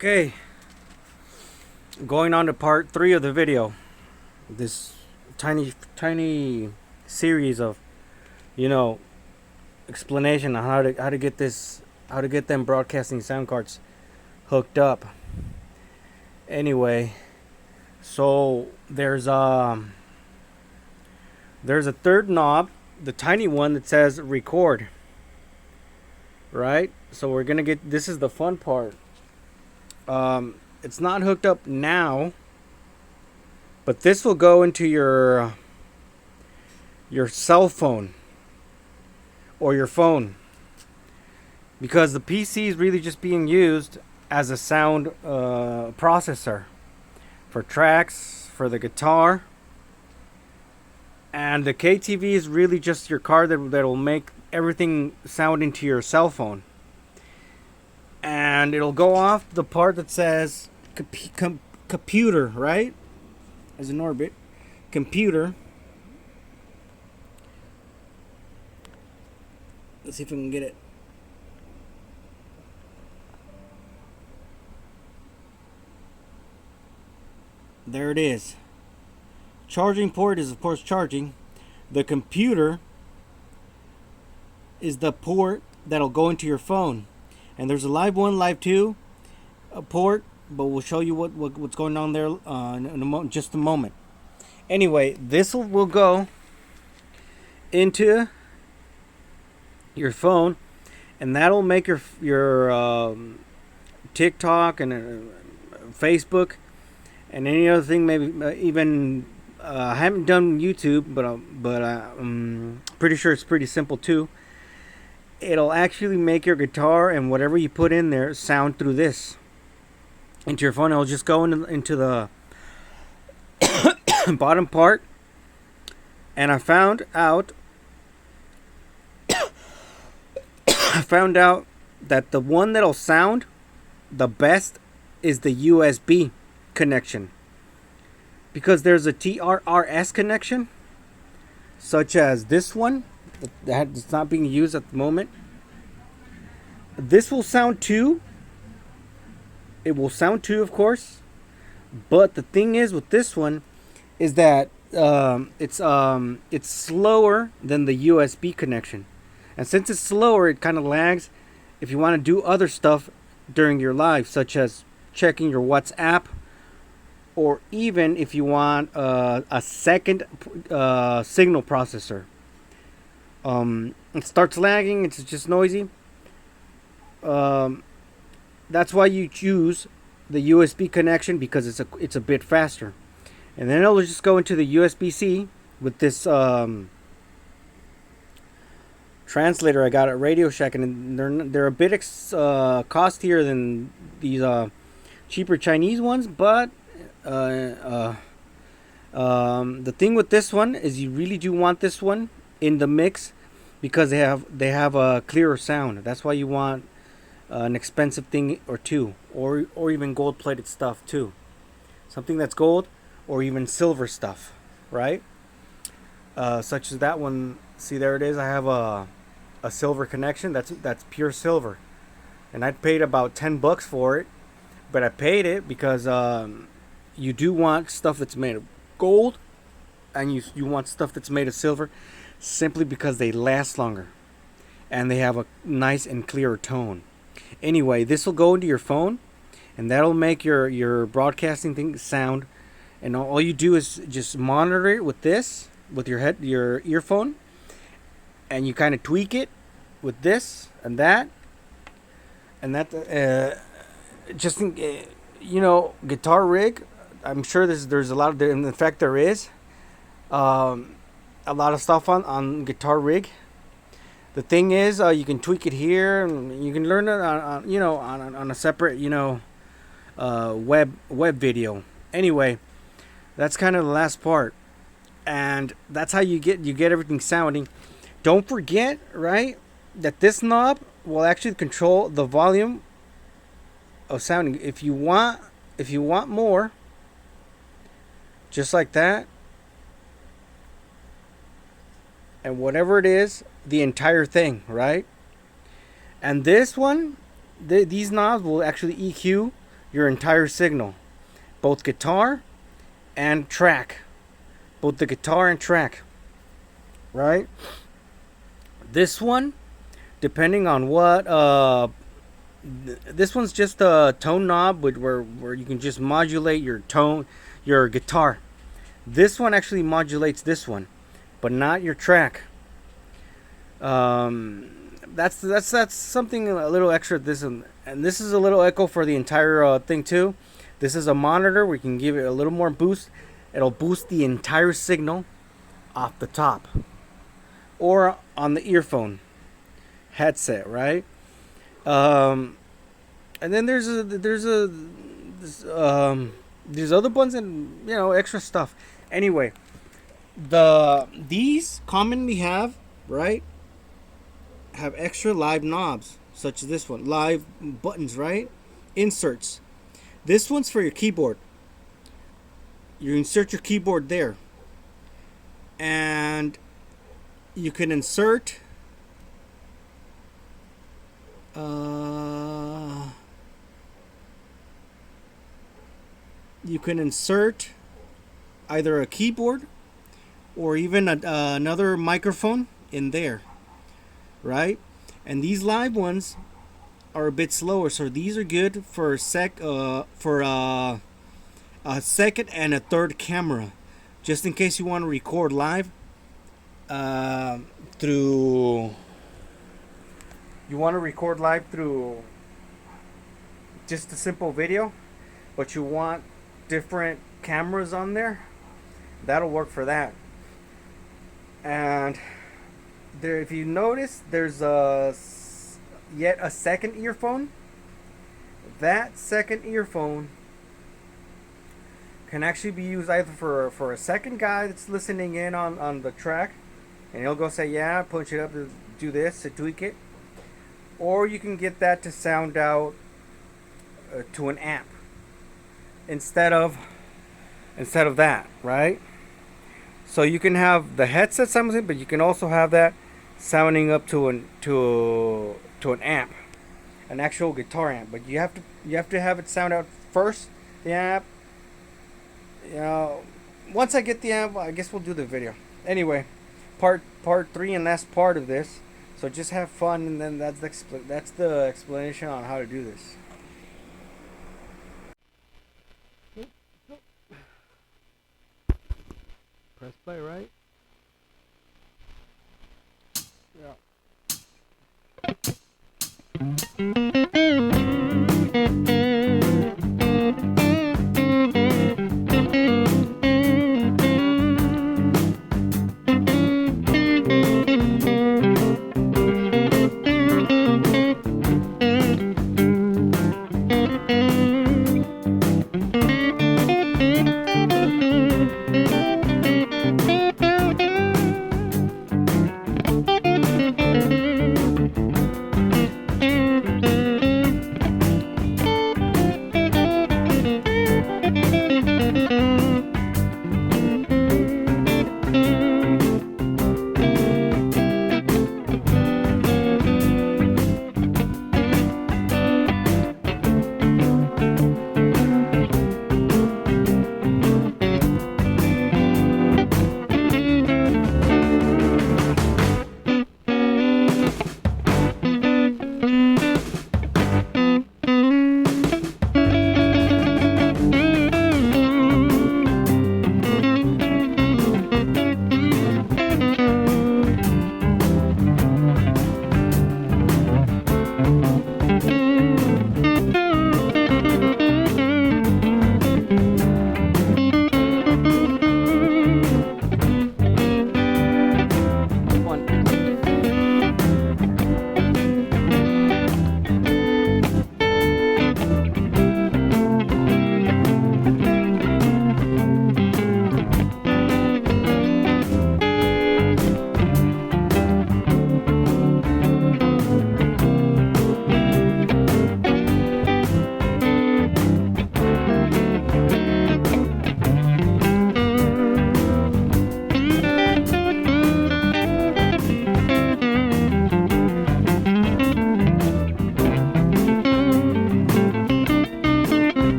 Okay, going on to part 3 of the video. This tiny series of, you know, explanation on how to get them broadcasting sound cards hooked up. Anyway, so there's a third knob, the tiny one that says record. Right? So we're gonna get, this is the fun part. It's not hooked up now, but this will go into your cell phone or your phone, because the PC is really just being used as a sound processor for tracks, for the guitar, and the KTV is really just your card that will make everything sound into your cell phone. And it'll go off the part that says computer, right? As an orbit. Computer. Let's see if we can get it. There it is. Charging port is, of course, charging. The computer is the port that'll go into your phone. And there's a live 1, live 2 port, but we'll show you what's going on there in just a moment. Anyway, this will go into your phone, and that'll make your TikTok and Facebook and any other thing. Maybe even I haven't done YouTube, but I'm pretty sure it's pretty simple too. It'll actually make your guitar and whatever you put in there sound through this into your phone. It'll just go into the bottom part. And I found out that the one that'll sound the best is the USB connection, because there's a TRRS connection, such as this one that's not being used at the moment. This will sound too. It will sound too, of course. But the thing is with this one is that it's slower than the USB connection, and since it's slower, it kind of lags. If you want to do other stuff during your live, such as checking your WhatsApp, or even if you want a second signal processor. It starts lagging. It's just noisy. That's why you choose the USB connection, because it's a bit faster. And then it'll just go into the USB-C with this translator I got at Radio Shack, and they're a bit costier than these cheaper Chinese ones. But the thing with this one is you really do want this one in the mix, because they have a clearer sound. That's why you want an expensive thing or two, or even gold plated stuff too, something that's gold or even silver stuff, right? Such as that one. See, there it is. I have a silver connection. That's pure silver, and I paid about $10 for it, but I paid it because you do want stuff that's made of gold, and you want stuff that's made of silver, simply because they last longer and they have a nice and clearer tone. Anyway, this will go into your phone, and that'll make your broadcasting thing sound. And all you do is just monitor it with this, with your earphone, and you kind of tweak it with this and that, just guitar rig. I'm sure there's a lot of, in fact there is a lot of stuff on Guitar Rig. The thing is, you can tweak it here, and you can learn it on a separate web video. Anyway, that's kind of the last part, and that's how you get everything sounding. Don't forget, right, that this knob will actually control the volume of sounding. If you want more, just like that. And whatever it is, the entire thing, right? And this one, these knobs will actually EQ your entire signal, both guitar and track, both the guitar and track, right? This one, depending on what this one's just a tone knob where you can just modulate your tone, your guitar. This one actually modulates this one, but not your track. That's something a little extra. And this is a little echo for the entire thing too. This is a monitor. We can give it a little more boost. It'll boost the entire signal off the top or on the earphone headset, right? And then there's other ones and extra stuff. Anyway, these commonly right have extra live knobs such as this one, live buttons, right? Inserts. This one's for your keyboard. You insert your keyboard there, and you can insert either a keyboard or even another microphone in there, right? And these live ones are a bit slower, so these are good for a second and a third camera, just in case you want to record live through. You want to record live through just a simple video, but you want different cameras on there. That'll work for that. And there, if you notice, there's yet a second earphone. That second earphone can actually be used either for a second guy that's listening in on the track, and he'll go say, yeah, punch it up to do this, to tweak it. Or you can get that to sound out to an amp instead of that, right? So you can have the headset sounding, but you can also have that sounding up to an amp, an actual guitar amp. But you have to have it sound out first, the amp. Once I get the amp, I guess we'll do the video. Anyway, part 3 and last part of this. So just have fun, and then that's the explanation on how to do this. Press play, right?